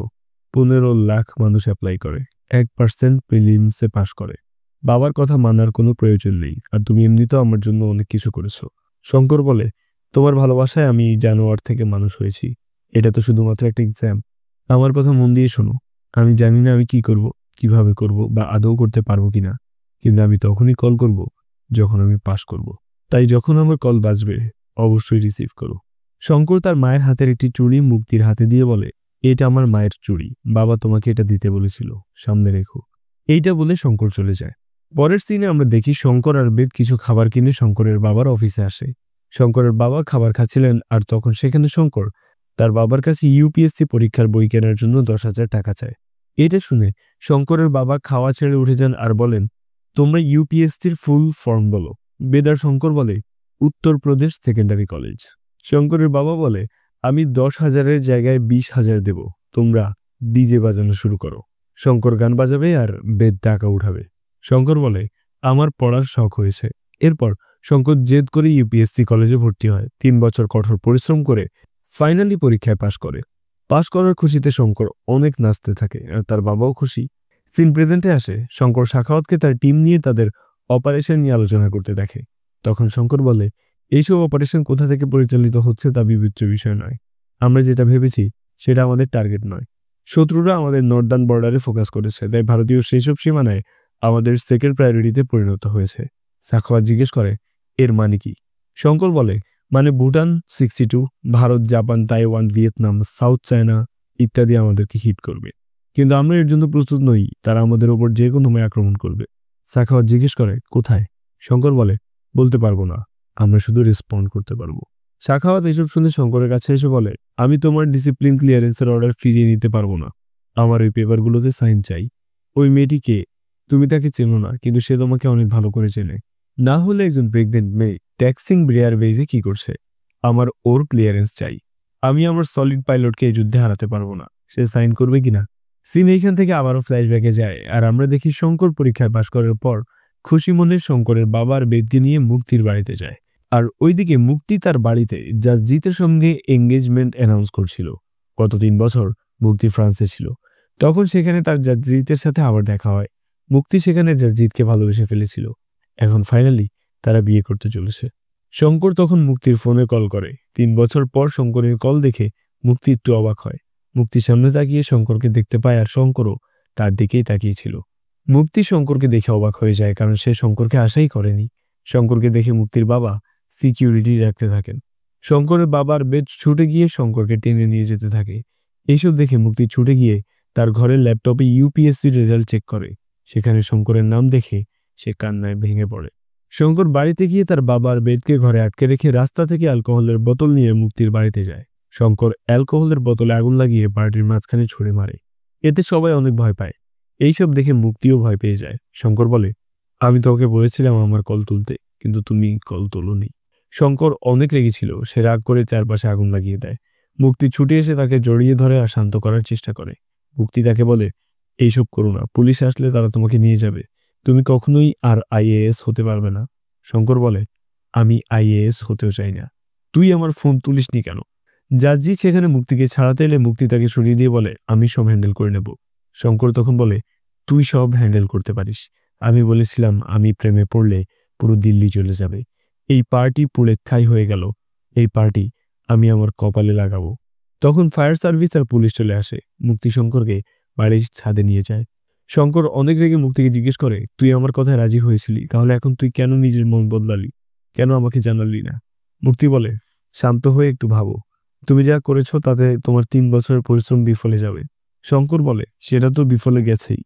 15 লাখ মানুষ অ্যাপ্লাই করে, 1% প্রিলিমসে পাশ করে। বাবার কথা মানার কোনো প্রয়োজন নেই, আর তুমি এমনিতেও আমার জন্য অনেক কিছু করেছো। শঙ্কর বলে, তোমার ভালোবাসায় আমি জানোয়ার থেকে মানুষ হয়েছি, এটা তো শুধুমাত্র একটা এক্সাম। আমার কথা মন দিয়ে শোনো, আমি জানি না আমি কি করব, কিভাবে করব, বা আদৌ করতে পারবো কিনা, কিন্তু আমি তখনই কল করব যখন আমি পাশ করব। তাই যখন আমার কল বাজবে অবশ্যই রিসিভ করো। শঙ্কর তার মায়ের হাতের একটি চুড়ি মুক্তির হাতে দিয়ে বলে, এটা আমার মায়ের চুড়ি, বাবা তোমাকে এটা দিতে বলেছিল, সামনে রেখো। এইটা বলে শঙ্কর চলে যায়। পরের সিনে আমরা দেখি শঙ্কর আর বেদ কিছু খাবার কিনে শঙ্করের বাবার অফিসে আসে। শঙ্করের বাবা খাবার খাচ্ছিলেন, আর তখন সেখানে শঙ্কর তার বাবার কাছে ইউপিএসসি পরীক্ষার বই কেনার জন্য 10,000 টাকা চায়। এটা শুনে শঙ্করের বাবা খাওয়া ছেড়ে উঠে যান আর বলেন, তোমরা ইউপিএসসির ফুল ফর্ম বলো। বেদ আর শঙ্কর বলে উত্তরপ্রদেশ সেকেন্ডারি কলেজ। শঙ্করের বাবা বলে আমি 10,000-এর জায়গায় 20,000 দেব, তোমরা ডিজে বাজানো শুরু করো। শঙ্কর গান বাজাবে আর বেদ টাকা উঠাবে। শঙ্কর বলে আমার পড়ার শখ হয়েছে। এরপর শঙ্কর জেদ করে ইউপিএসসি কলেজে ভর্তি হয়। 3 বছর কঠোর পরিশ্রম করে ফাইনালি পরীক্ষায় পাশ করে। পাশ করার খুশিতে শঙ্কর অনেক নাচতে থাকে আর তার বাবাও খুশি। সিন প্রেজেন্টে আসে, শঙ্কর সাখাওয়াতকে তার টিম নিয়ে তাদের অপারেশন নিয়ে আলোচনা করতে দেখে। তখন শঙ্কর বলে এইসব অপারেশন কোথা থেকে পরিচালিত হচ্ছে তা বিবেচ্য বিষয় নয়। আমরা যেটা ভেবেছি সেটা আমাদের টার্গেট নয়। শত্রুরা আমাদের নর্দার্ন বর্ডারে ফোকাস করেছে, তাই ভারতীয় সেসব সীমানায় আমাদের সেকেন্ড প্রায়োরিটিতে পরিণত হয়েছে। সাখাওয়াত জিজ্ঞেস করে এর মানে কি? শঙ্কর বলে মানে Bhutan 62, Bharat, Japan, Taiwan, Vietnam, south China ইত্যাদি আমাদেরকে হিট করবে, কিন্তু আমরা এর জন্য প্রস্তুত নই। তারা আমাদের ওপর যে কোনো সময় আক্রমণ করবে। সাখাওয়াত জিজ্ঞেস করে কোথায়? শঙ্কর বলে বলতে পারবো না, আমরা শুধু রেসপন্ড করতে পারবো। সাখাওয়াত এসব শুনে শঙ্করের কাছে এসে বলে আমি তোমার ডিসিপ্লিন ক্লিয়ারেন্সের অর্ডার ফিরিয়ে নিতে পারবো না, আমার ওই পেপারগুলোতে সাইন চাই। ওই মেয়েটিকে তুমি তাকে চেনো না, কিন্তু সে তোমাকে অনেক ভালো করে চেনে। না হলে একজন প্রেগনেন্ট মেয়ে ট্যাক্সিং ব্রেয়ার বেজে কি করছে? আমার ওর ক্লিয়ারেন্স চাই। আমি আমার সলিড পাইলটকে এই যুদ্ধে হারাতে পারবো না, সে সাইন করবে কিনা। সিন এইখান থেকে আবারও ফ্ল্যাশব্যাকে যায় আর আমরা দেখি শঙ্কর পরীক্ষায় পাশ করার পর খুশি মনে শঙ্করের বাবার বেদকে নিয়ে মুক্তির বাড়িতে যায়। আর ওইদিকে মুক্তি তার বাড়িতে জাসজিতের সঙ্গে এঙ্গেজমেন্ট অ্যানাউন্স করছিল। গত 3 বছর মুক্তি ফ্রান্সে ছিল, তখন সেখানে তার জাসজিতের সাথে আবার দেখা হয়। মুক্তি সেখানে জাসজিতকে ভালোবেসে ফেলেছিল, এখন ফাইনালি তারা বিয়ে করতে চলেছে। শঙ্কর তখন মুক্তির ফোনে কল করে। 3 বছর পর শঙ্করের কল দেখে মুক্তি একটু অবাক হয়। মুক্তির সামনে তাকিয়ে শঙ্করকে দেখতে পায় আর শঙ্করও তার দিকেই তাকিয়েছিল। মুক্তি শঙ্করকে দেখে অবাক হয়ে যায়, কারণ সে শঙ্করকে আশাই করেনি। শঙ্করকে দেখে মুক্তির বাবা সিকিউরিটি রাখতে থাকেন। শঙ্করের বাবার বেড ছুটে গিয়ে শঙ্করকে টেনে নিয়ে যেতে থাকে। এইসব দেখে মুক্তি ছুটে গিয়ে তার ঘরের ল্যাপটপে ইউপিএসসি রেজাল্ট চেক করে। সেখানে শঙ্করের নাম দেখে সে কান্নায় ভেঙে পড়ে। শঙ্কর বাড়িতে গিয়ে তার বাবার বেডকে ঘরে আটকে রেখে রাস্তা থেকে অ্যালকোহলের বোতল নিয়ে মুক্তির বাড়িতে যায়। শঙ্কর অ্যালকোহলের বোতলে আগুন লাগিয়ে পার্টির মাঝখানে ছুঁড়ে মারে। এতে সবাই অনেক ভয় পায়। এইসব দেখে মুক্তিও ভয় পেয়ে যায়। শঙ্কর বলে আমি তোকে বলেছিলাম আমার কল তুলতে, কিন্তু তুমি কল তোলোনি। শঙ্কর অনেক রেগেছিল, সে রাগ করে চারপাশে আগুন লাগিয়ে দেয়। মুক্তি ছুটে এসে তাকে জড়িয়ে ধরে আর শান্ত করার চেষ্টা করে। মুক্তি তাকে বলে এইসব করো না, পুলিশ আসলে তারা তোমাকে নিয়ে যাবে, তুমি কখনোই আর আইএএস হতে পারবে না। শঙ্কর বলে আমি আইএএস হতেও চাই না, তুই আমার ফোন তুলিসনি কেন? জাজি সেখানে মুক্তিকে ছাড়াতে এলে মুক্তি তাকে সরিয়ে দিয়ে বলে আমি সব হ্যান্ডেল করে নেব। শঙ্কর তখন বলে তুই সব হ্যান্ডেল করতে পারিস, আমি বলেছিলাম আমি প্রেমে পড়লে পুরো দিল্লি চলে যাবে। এই পার্টি পুড়ে ছাই হয়ে গেল, এই পার্টি আমি আমার কপালে লাগাবো। তখন ফায়ার সার্ভিস আর পুলিশ চলে আসে। মুক্তি শঙ্করকে বাড়ির ছাদে নিয়ে যায়। শঙ্কর অনেক রেগে মুক্তিকে জিজ্ঞেস করে তুই আমার কথায় রাজি হয়েছিলি, তাহলে এখন তুই কেন নিজের মন বদলালি, কেন আমাকে জানালি না? মুক্তি বলে শান্ত হয়ে একটু ভাবো, তুমি যা করেছো তাতে তোমার 3 বছরের পরিশ্রম বিফলে যাবে। শঙ্কর বলে সেটা তো বিফলে গেছেই,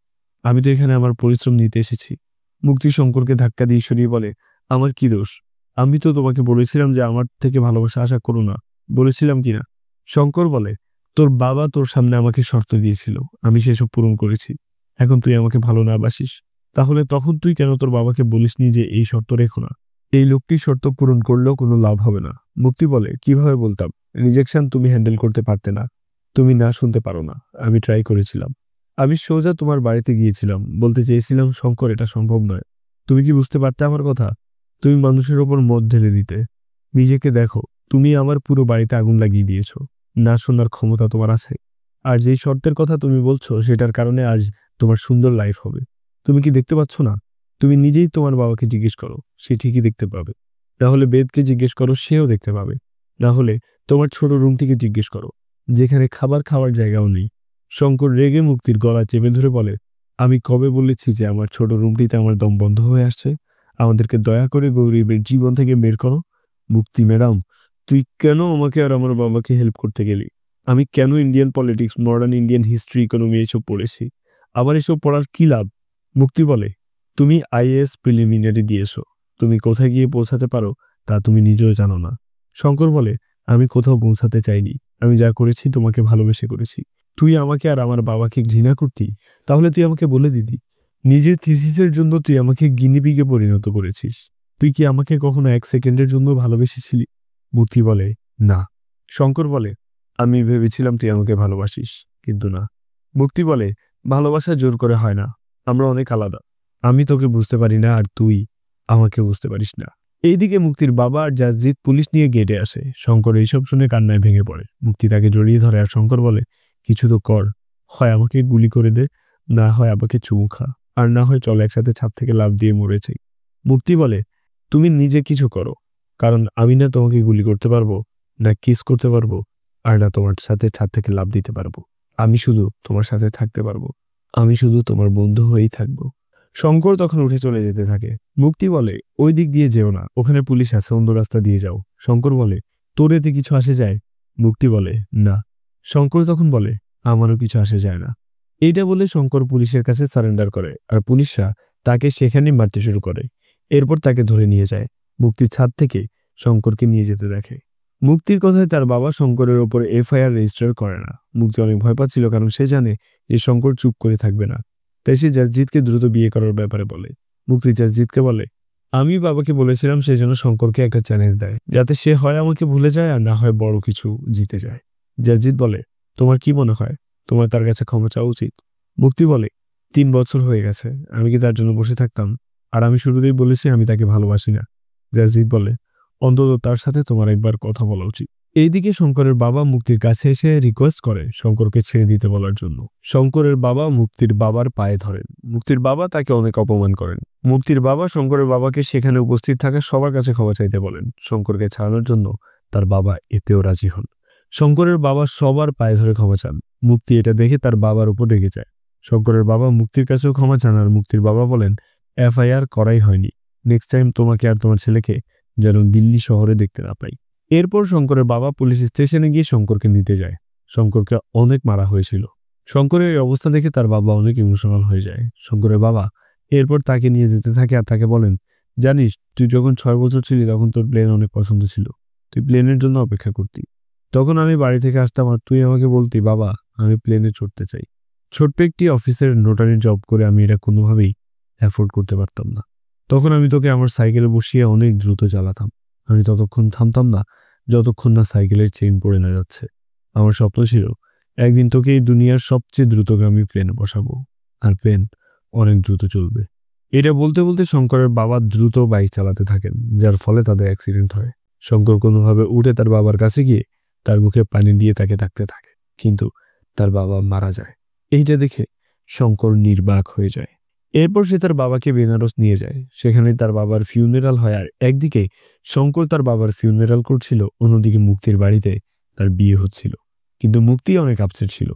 আমি তো এখানে আমার পরিশ্রম নিতে এসেছি। মুক্তি শঙ্করকে ধাক্কা দিয়ে সরিয়ে বলে আমার কি দোষ? আমি তো তোমাকে বলেছিলাম যে আমার থেকে ভালোবাসা আশা করো না, বলেছিলাম কিনা? শঙ্কর বলে তোর বাবা তোর সামনে আমাকে শর্ত দিয়েছিল, আমি সেসব পূরণ করেছি। এখন তুই আমাকে ভালো না বাসিস, তাহলে তখন তুই কেন তোর বাবাকে বলিসনি যে এই শর্ত রেখো না? এই লোকটি শর্ত পূরণ করলেও কোনো লাভ হবে না। মুক্তি বলে কিভাবে বলতাম? রিজেকশন তুমি হ্যান্ডেল করতে পারতে না, তুমি না শুনতে পারো না, আমি ট্রাই করেছিলাম। আমি সোজা তোমার বাড়িতে গিয়েছিলাম, বলতে চেয়েছিলাম শঙ্কর এটা সম্ভব নয়। তুমি কি বুঝতে পারতে আমার কথা? তুমি মানুষের ওপর মদ ঢেলে দিতে। নিজেকে দেখো, তুমি আমার পুরো বাড়িতে আগুন লাগিয়ে দিয়েছো। না শোনার ক্ষমতা তোমার আছে? আর যেই শর্তের কথা তুমি বলছো সেটার কারণে আজ তোমার সুন্দর লাইফ হবে। তুমি কি দেখতে পাচ্ছ না? তুমি নিজেই তোমার বাবাকে জিজ্ঞেস করো, সে ঠিকই দেখতে পাবে। তাহলে বেদকে জিজ্ঞেস করো, সেও দেখতে পাবে। না হলে তোমার ছোট রুমটিকে জিজ্ঞেস করো, যেখানে খাবার খাওয়ার জায়গাও নেই। শঙ্কর রেগে মুক্তির গলা চেপে ধরে বলে আমি কবে বলেছি যে আমার ছোট রুমটিতে আমার দম বন্ধ হয়ে আসছে? আমাদেরকে দয়া করে গরিবের জীবন থেকে বের করো। মুক্তি ম্যাডাম, তুই কেন আমাকে আর আমার বাবাকে হেল্প করতে গেলি? আমি কেন Indian politics, modern Indian history, economy এসব পড়েছি? আবার এসব পড়ার কি লাভ? মুক্তি বলে তুমি আইএএস প্রিলিমিনারি দিয়েছো, তুমি কোথায় গিয়ে পৌঁছাতে পারো তা তুমি নিজেও জানো না। শঙ্কর বলে আমি কোথাও পৌঁছাতে চাইনি, আমি যা করেছি তোমাকে ভালোবেসে করেছি। তুই আমাকে আর আমার বাবাকে ঘৃণা করতি, তাহলে তুই আমাকে বলে দিতি। নিজের থিসিসের জন্য তুই আমাকে গিনিপিগে পরিণত করেছিস। তুই কি আমাকে কখনো 1 সেকেন্ডের জন্য ভালোবেসেছিলি? মুক্তি বলে, না। শঙ্কর বলে, আমি ভেবেছিলাম তুই আমাকে ভালোবাসিস, কিন্তু না। মুক্তি বলে, ভালোবাসা জোর করে হয় না, আমরা অনেক আলাদা। আমি তোকে বুঝতে পারি না, আর তুই আমাকে বুঝতে পারিস না। এইদিকে মুক্তির বাবা আর জাসজিৎ পুলিশ নিয়ে গেটে আসে। শঙ্কর এইসব শুনে কান্নায় ভেঙে পড়ে। মুক্তি তাকে জড়িয়ে ধরে, আর শঙ্কর বলে, কিছু তো কর, হয় আমাকে গুলি করে দে, না হয় আমাকে চুমু খা, আর না হয় চল একসাথে ছাদ থেকে লাফ দিয়ে মরেছে। মুক্তি বলে, তুমি নিজে কিছু করো, কারণ আমি না তোমাকে গুলি করতে পারবো, না কিস করতে পারবো, আর না তোমার সাথে ছাদ থেকে লাফ দিতে পারবো। আমি শুধু তোমার সাথে থাকতে পারবো, আমি শুধু তোমার বন্ধু হয়েই থাকবো। শঙ্কর তখন উঠে চলে যেতে থাকে। মুক্তি বলে, ওই দিক দিয়ে যেও না, ওখানে পুলিশ আছে, অন্য রাস্তা দিয়ে যাও। শঙ্কর বলে, তোর এতে কিছু আসে যায়? মুক্তি বলে, না। শঙ্কর তখন বলে, আমারও কিছু আসে যায় না। এইটা বলে শঙ্কর পুলিশের কাছে সারেন্ডার করে, আর পুলিশরা তাকে সেখানেই মারতে শুরু করে। এরপর তাকে ধরে নিয়ে যায়। মুক্তির ছাদ থেকে শঙ্করকে নিয়ে যেতে দেখে। মুক্তির কথায় তার বাবা শঙ্করের ওপর এফআইআর রেজিস্টার করে না। মুক্তি অনেক ভয় পাচ্ছিল, কারণ সে জানে যে শঙ্কর চুপ করে থাকবে না। তাই সে জাসজিৎকে দ্রুত বিয়ে করার ব্যাপারে বলে। মুক্তি জাসজিৎকে বলে, আমি বাবাকে বলেছিলাম সে যেন শঙ্করকে একটা চ্যালেঞ্জ দেয়, যাতে সে হয় আমাকে ভুলে যায়, আর না হয় বড় কিছু জিতে যায়। জাসজিৎ বলে, তোমার কি মনে হয়, তোমার তার কাছে ক্ষমা চাওয়া উচিত? মুক্তি বলে, 3 বছর হয়ে গেছে, আমি কি তার জন্য বসে থাকতাম? আর আমি শুরুতেই বলেছি আমি তাকে ভালোবাসি না। জাসজিৎ বলে, অন্তত তার সাথে তোমার একবার কথা বলা উচিত। এইদিকে শঙ্করের বাবা মুক্তির কাছে এসে রিকোয়েস্ট করে শঙ্করকে ছেড়ে দিতে বলার জন্য। শঙ্করের বাবা মুক্তির বাবার পায়ে ধরেন। মুক্তির বাবা তাকে অনেক অপমান করেন। মুক্তির বাবা শঙ্করের বাবাকে সেখানে উপস্থিত থাকা সবার কাছে ক্ষমা চাইতে বলেন। শঙ্করকে ছাড়ানোর জন্য তার বাবা এতেও রাজি হন। শঙ্করের বাবা সবার পায়ে ধরে ক্ষমা চান। মুক্তি এটা দেখে তার বাবার উপর রেগে যায়। শঙ্করের বাবা মুক্তির কাছেও ক্ষমা চান, আর মুক্তির বাবা বলেন, এফআইআর করাই হয়নি, নেক্সট টাইম তোমাকে আর তোমার ছেলেকে যেন দিল্লি শহরে দেখতে না পাই। এরপর শঙ্করের বাবা পুলিশ স্টেশনে গিয়ে শঙ্করকে নিতে যায়। শঙ্করকে অনেক মারা হয়েছিল। শঙ্করের এই অবস্থা দেখে তার বাবা অনেক ইমোশনাল হয়ে যায়। শঙ্করের বাবা এরপর তাকে নিয়ে যেতে থাকে, আর তাকে বলেন, জানিস তুই যখন 6 বছর ছিলি তখন তোর প্লেন অনেক পছন্দ ছিল, তুই প্লেনের জন্য অপেক্ষা করতি। তখন আমি বাড়ি থেকে আসতাম, আর তুই আমাকে বলতি, বাবা আমি প্লেনে চড়তে চাই। ছোট্ট একটি অফিসের নোটারি জব করে আমি এটা কোনোভাবেই অ্যাফোর্ড করতে পারতাম না। তখন আমি তোকে আমার সাইকেলে বসিয়ে অনেক দ্রুত চালাতাম। আমি ততক্ষণ থামতাম না যতক্ষণ না সাইকেলের চেইন পড়ে না যাচ্ছে। আমার স্বপ্ন ছিল একদিন তোকে এই দুনিয়ার সবচেয়ে দ্রুতগামী প্লেনে বসাবো, আর প্লেন অনেক দ্রুত চলবে। এটা বলতে বলতে শঙ্করের বাবা দ্রুত বাইক চালাতে থাকেন, যার ফলে তাদের অ্যাক্সিডেন্ট হয়। শঙ্কর কোনোভাবে উঠে তার বাবার কাছে গিয়ে তার মুখে পানি দিয়ে তাকে ডাকতে থাকে, কিন্তু তার বাবা মারা যায়। এইটা দেখে শঙ্কর নির্বাক হয়ে যায়। এরপর সে তার বাবাকে বেনারস নিয়ে যায়। সেখানে তার বাবার ফিউনারাল হয়, আর একদিকে শঙ্কর তার বাবার ফিউনারাল করছিল, অন্যদিকে মুক্তির বাড়িতে তার বিয়ে হচ্ছিল। কিন্তু মুক্তি অনেক আপসেট ছিল।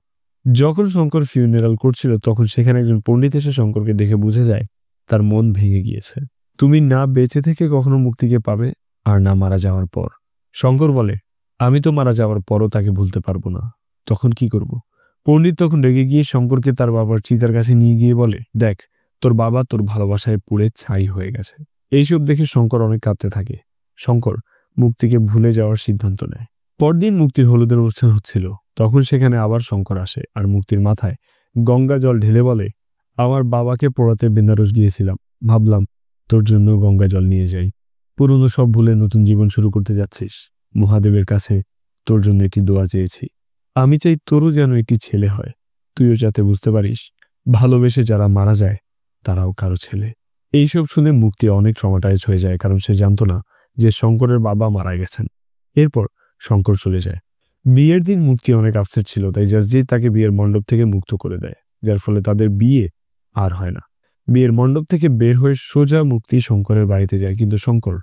যখন শঙ্কর ফিউনারাল করছিল তখন সেখানে একজন পণ্ডিত এসে শঙ্করকে দেখে বুঝে যায় তার মন ভেঙে গিয়েছে। তুমি না বেঁচে থেকে কখনো মুক্তিকে পাবে, আর না মারা যাওয়ার পর। শঙ্কর বলে, আমি তো মারা যাওয়ার পরও তাকে ভুলতে পারবো না, তখন কি করব? পণ্ডিত তখন রেগে গিয়ে শঙ্করকে তার বাবার চিতার কাছে নিয়ে গিয়ে বলে, দেখ তোর বাবা তোর ভালোবাসায় পুড়ে ছাই হয়ে গেছে। এইসব দেখে শঙ্কর অনেক কাঁদতে থাকে। শঙ্কর মুক্তিকে ভুলে যাওয়ার সিদ্ধান্ত নেয়। পরদিন মুক্তির হলুদের অনুষ্ঠান হচ্ছিল। তখন সেখানে আবার শঙ্কর আসে, আর মুক্তির মাথায় গঙ্গা জল ঢেলে বলে, আমার বাবাকে পোড়াতে বেনারস গিয়েছিলাম, ভাবলাম তোর জন্য গঙ্গা জল নিয়ে যাই। পুরনো সব ভুলে নতুন জীবন শুরু করতে যাচ্ছিস, মহাদেবের কাছে তোর জন্য একটি দোয়া চেয়েছি। আমি চাই তোরও যেন একটি ছেলে হয়, তুইও যাতে বুঝতে পারিস ভালোবেসে যারা মারা যায় তারাও কারো ছেলে। এইসব শুনে মুক্তি অনেক ট্রমাটাইজ হয়ে যায়, কারণ সে জানতো না যে শঙ্করের বাবা মারা গেছেন। এরপর শঙ্কর চলে যায়। বিয়ের দিন মুক্তি অনেক আপসেট ছিল, তাই জাসজিৎ তাকে বিয়ের মণ্ডপ থেকে মুক্ত করে দেয়, যার ফলে তাদের বিয়ে আর হয় না। বিয়ের মণ্ডপ থেকে বের হয়ে সোজা মুক্তি শঙ্করের বাড়িতে যায়, কিন্তু শঙ্কর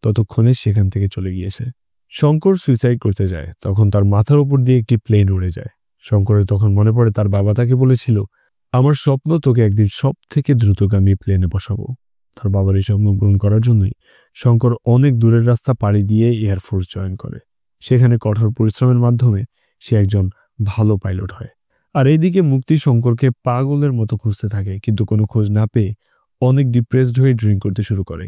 ততক্ষণে সেখান থেকে চলে গিয়েছে। শঙ্কর সুইসাইড করতে যায়, তখন তার মাথার উপর দিয়ে একটি প্লেন উড়ে যায়। শঙ্করের তখন মনে পড়ে তার বাবা তাকে বলেছিল, আমার স্বপ্ন তোকে একদিন সব থেকে দ্রুতগামী প্লেনে বসাবো। তার বাবার এই স্বপ্ন পূরণ করার জন্যই শঙ্কর অনেক দূরের রাস্তা পাড়ি দিয়ে এয়ারফোর্স জয়েন করে। সেখানে কঠোর পরিশ্রমের মাধ্যমে সে একজন ভালো পাইলট হয়। আর এইদিকে মুক্তি শঙ্করকে পাগলের মতো খুঁজতে থাকে, কিন্তু কোনো খোঁজ না পেয়ে অনেক ডিপ্রেসড হয়ে ড্রিঙ্ক করতে শুরু করে।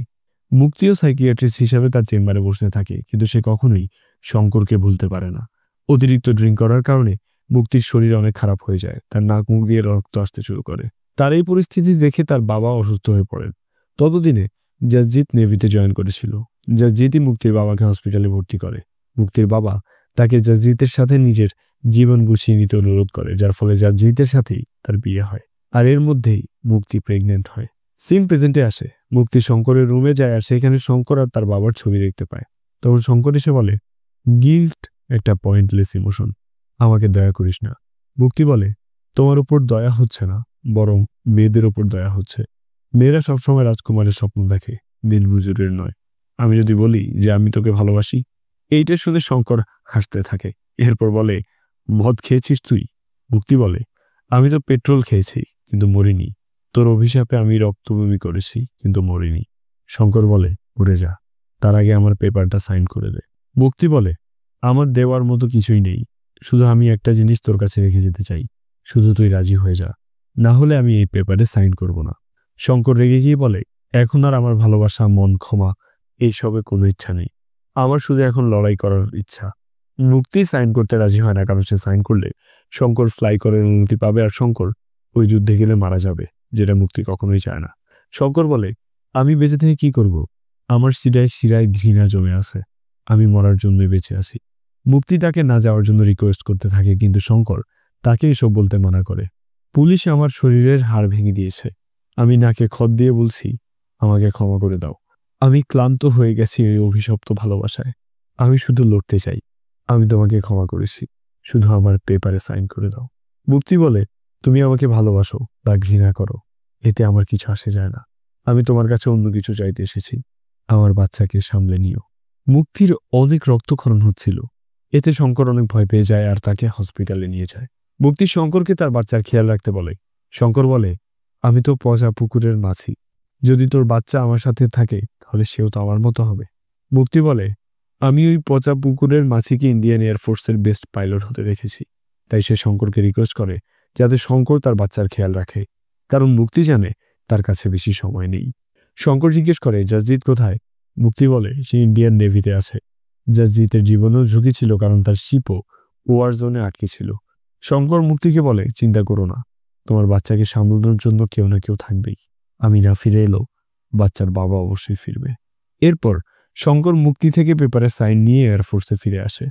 মুক্তিও সাইকিয়াট্রিস্ট হিসাবে তার চেম্বারে বসতে থাকে, কিন্তু সে কখনোই শঙ্করকে ভুলতে পারে না। অতিরিক্ত ড্রিঙ্ক করার কারণে মুক্তির শরীর অনেক খারাপ হয়ে যায়, তার নাক মুখ দিয়ে রক্ত আসতে শুরু করে। তার এই পরিস্থিতি দেখে তার বাবা অসুস্থ হয়ে পড়েন। ততদিনে জাসজিৎ নেভিতে জয়েন করেছিল। জাসজিৎই মুক্তির বাবাকে হসপিটালে ভর্তি করে। মুক্তির বাবা তাকে জাসজিতের সাথে নিজের জীবন গুছিয়ে নিতে অনুরোধ করে, যার ফলে জাসজিতের সাথেই তার বিয়ে হয়। আর এর মধ্যেই মুক্তি প্রেগনেন্ট হয়। সিন প্রেজেন্টে আসে। মুক্তি শঙ্করের রুমে যায় আর সেখানে শঙ্কর আর তার বাবার ছবি দেখতে পায়। তখন শঙ্কর এসে বলে, গিল্ট একটা পয়েন্টলেস ইমোশন, আমাকে দয়া করিস না। মুক্তি বলে, তোমার উপর দয়া হচ্ছে না, বরং মেয়েদের ওপর দয়া হচ্ছে। মেয়েরা সবসময় রাজকুমারের স্বপ্ন দেখে, দিনমজুরের নয়। আমি যদি বলি যে আমি তোকে ভালোবাসি, এইটা শুনে শঙ্কর হাসতে থাকে। এরপর বলে, মদ খেয়েছিস তুই? মুক্তি বলে, আমি তো পেট্রোল খেয়েছি কিন্তু মরিনি। তোর অভিশাপে আমি রক্তবমি করেছি কিন্তু মরিনি। শঙ্কর বলে, উড়ে যা, তার আগে আমার পেপারটা সাইন করে দে। মুক্তি বলে, আমার দেওয়ার মতো কিছুই নেই, শুধু আমি একটা জিনিস তোর কাছে রেখে যেতে চাই, শুধু তুই রাজি হয়ে যা, না হলে আমি এই পেপারে সাইন করব না। শঙ্কর রেগে গিয়ে বলে, এখন আর আমার ভালোবাসা, মন, ক্ষমা এইসবে কোনো ইচ্ছা নেই, আমার শুধু এখন লড়াই করার ইচ্ছা। মুক্তি সাইন করতে রাজি হয় না, কারণ সে সাইন করলে শঙ্কর ফ্লাই করার অনুমতি পাবে আর শঙ্কর ওই যুদ্ধে গেলে মারা যাবে, যেটা মুক্তি কখনোই চায় না। শঙ্কর বলে, আমি বেঁচে থেকে কি করব? আমার শিরায় শিরায় ঘৃণা জমে আছে, আমি মরার জন্যই বেঁচে আছি। মুক্তি তাকে না যাওয়ার জন্য রিকোয়েস্ট করতে থাকে, কিন্তু শঙ্কর তাকে এসব বলতে মানা করে। পুলিশ আমার শরীরের হাড় ভেঙে দিয়েছে, আমি নাকে খত দিয়ে বলছি, আমাকে ক্ষমা করে দাও। আমি ক্লান্ত হয়ে গেছি এই অভিশপ্ত ভালোবাসায়, আমি শুধু লড়তে চাই। আমি তোমাকে ক্ষমা করেছি, শুধু আমার পেপারে সাইন করে দাও। মুক্তি বলে, তুমি আমাকে ভালোবাসো বা ঘৃণা করো, এতে আমার কিছু আসে যায় না। আমি তোমার কাছে অন্য কিছু চাইতে এসেছি, আমার বাচ্চাকে সামলে নিও। মুক্তির অনেক রক্তক্ষরণ হচ্ছিল, এতে শঙ্কর অনেক ভয় পেয়ে যায় আর তাকে হসপিটালে নিয়ে যায়। মুক্তি শঙ্করকে তার বাচ্চার খেয়াল রাখতে বলে। শঙ্কর বলে, আমি তো পচা পুকুরের মাছি, যদি তোর বাচ্চা আমার সাথে থাকে তাহলে সেও তো আমার মতো হবে। মুক্তি বলে, আমি ওই পচা পুকুরের মাছিকে ইন্ডিয়ান এয়ারফোর্সের বেস্ট পাইলট হতে দেখেছি। তাই সে শঙ্করকে রিকোয়েস্ট করে যাতে শঙ্কর তার বাচ্চার খেয়াল রাখে, কারণ মুক্তি জানে তার কাছে বেশি সময় নেই। শঙ্কর জিজ্ঞেস করে, জাসজিৎ কোথায়? মুক্তি বলে, সে ইন্ডিয়ান নেভিতে আছে। জাসজিতের জীবনেও ঝুঁকি ছিল, কারণ তার শিপও ওয়ার জোনে আটকে ছিল। শঙ্কর মুক্তিকে বলে, চিন্তা করো না, তোমার বাচ্চাকে সামলানোর জন্য কেউ না কেউ থাকবেই। আমি না ফিরে এলেও বাচ্চার বাবা অবশ্যই ফিরবে। এরপর শঙ্কর মুক্তি থেকে পেপারে সাইন নিয়ে এয়ারফোর্সে ফিরে আসে।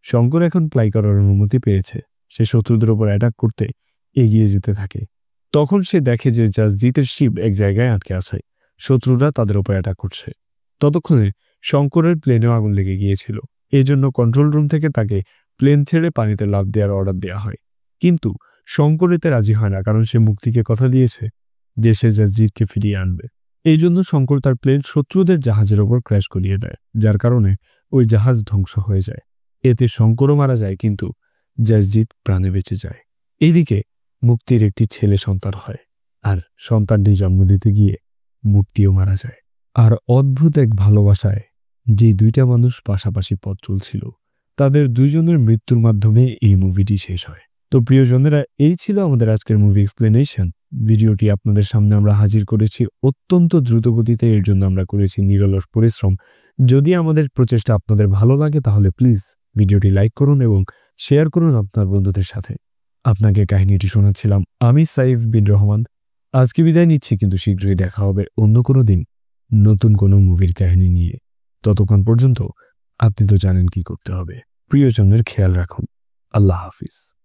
শঙ্কর এখন ফ্লাই করার অনুমতি পেয়েছে। সে শত্রুদের উপর অ্যাটাক করতে এগিয়ে যেতে থাকে। তখন সে দেখে যে জাসজিতের শিপ এক জায়গায় আটকে আছে, শত্রুরা তাদের উপর অ্যাটাক করছে। ততক্ষণে শঙ্করের প্লেনেও আগুন লেগে গিয়েছিল। এই জন্য কন্ট্রোল রুম থেকে তাকে প্লেন ছেড়ে পানিতে লাফ দেওয়ার অর্ডার দেওয়া হয়। কিন্তু শঙ্কর এতে রাজি হয় না, কারণ সে মুক্তিকে কথা দিয়েছে যে সে জাসজিৎকে ফিরিয়ে আনবে। এই জন্য শঙ্কর তার প্লেন শত্রুদের জাহাজের ওপর ক্র্যাশ করিয়ে দেয়, যার কারণে ওই জাহাজ ধ্বংস হয়ে যায়। এতে শঙ্করও মারা যায়, কিন্তু জাসজিৎ প্রাণে বেঁচে যায়। এইদিকে মুক্তির একটি ছেলে সন্তান হয়, আর সন্তানটি জন্ম দিতে গিয়ে মুক্তিও মারা যায়। আর অদ্ভুত এক ভালোবাসায় যে দুইটা মানুষ পাশাপাশি পথ চলছিল, তাদের দুইজনের মৃত্যুর মাধ্যমে এই মুভিটি শেষ হয়। তো প্রিয়জনেরা, এই ছিল আমাদের আজকের মুভি এক্সপ্লেনেশন। ভিডিওটি আপনাদের সামনে আমরা হাজির করেছি অত্যন্ত দ্রুতগতিতে, এর জন্য আমরা করেছি নিরলস পরিশ্রম। যদি আমাদের প্রচেষ্টা আপনাদের ভালো লাগে তাহলে প্লিজ ভিডিওটি লাইক করুন এবং শেয়ার করুন আপনার বন্ধুদের সাথে। আপনাকে কাহিনীটি শোনাচ্ছিলাম আমি সাইফ বিন রহমান। আজকে বিদায় নিচ্ছি, কিন্তু শীঘ্রই দেখা হবে অন্য কোনো দিন নতুন কোনো মুভির কাহিনী নিয়ে। ততক্ষণ পর্যন্ত আপনি তো জানেন কি করতে হবে। প্রিয়জনের খেয়াল রাখুন। আল্লাহ হাফিজ।